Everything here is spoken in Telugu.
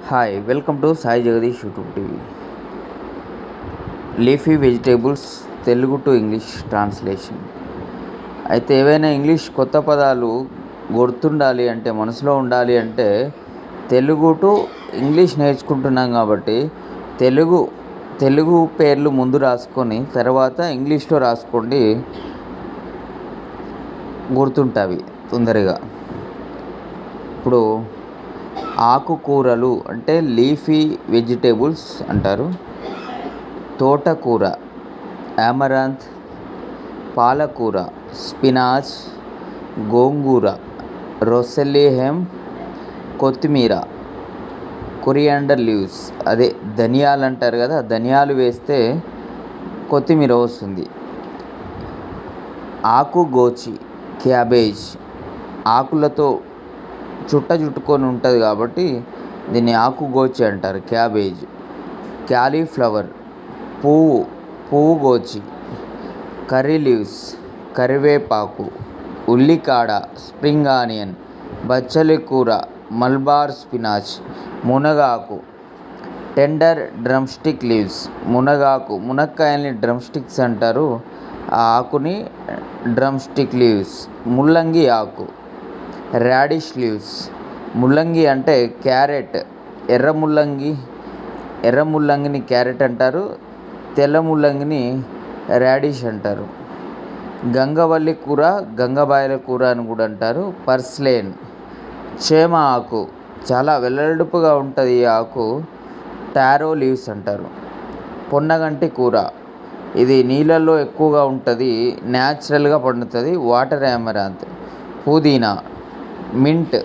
Hi welcome to Sai Jagadish YouTube TV. Leafy vegetables Telugu to English translation. అయితే ఏవైనా ఇంగ్లీష్ కొత్త పదాలు గుర్తుండాలి అంటే, మనసులో ఉండాలి అంటే తెలుగు టు ఇంగ్లీష్ నేర్చుకుంటున్నాం కాబట్టి తెలుగు పేర్లు ముందు రాసుకొని తర్వాత ఇంగ్లీష్లో రాసుకోండి, గుర్తుంటాయి తొందరగా. ఇప్పుడు ఆకుకూరలు అంటే లీఫీ వెజిటేబుల్స్ అంటారు. తోటకూర అమరాంత్, పాలకూర స్పినాచ్, గోంగూర రొసెల్లి, కొత్తిమీర కొరియాండర్ లీవ్స్, అదే ధనియాలు అంటారు కదా, ధనియాలు వేస్తే కొత్తిమీర వస్తుంది. ఆకుగోచి క్యాబేజ్, ఆకులతో చుట్టుకొని ఉంటుంది కాబట్టి దీన్ని ఆకుగోచి అంటారు. క్యాబేజ్. క్యాలీఫ్లవర్ పువ్వు గోచి. కర్రీ లీవ్స్ కరివేపాకు. ఉల్లికాడ స్ప్రింగ్ ఆనియన్. బచ్చలి కూర మల్బార్ స్పినాచ్. మునగాకు టెండర్ డ్రమ్ స్టిక్ లీవ్స్. మునక్కాయల్ని డ్రమ్ స్టిక్స్ అంటారు, ఆ ఆకుని డ్రమ్ స్టిక్ లీవ్స్. ముల్లంగి ఆకు రాడిష్ లీవ్స్. ముల్లంగి అంటే క్యారెట్. ఎర్ర ముల్లంగిని క్యారెట్ అంటారు, తెల్ల ముల్లంగిని రాడిష్ అంటారు. గంగవల్లి కూర గంగబాయల కూర అని కూడా అంటారు. పర్స్లేన్. చేమ ఆకు చాలా వెల్లడిపుగా ఉంటుంది, ఈ ఆకు టారో లీవ్స్ అంటారు. పొన్నగంటి కూర, ఇది నీళ్ళల్లో ఎక్కువగా ఉంటుంది, న్యాచురల్గా పండుతుంది. Water amaranth. పుదీనా మింట్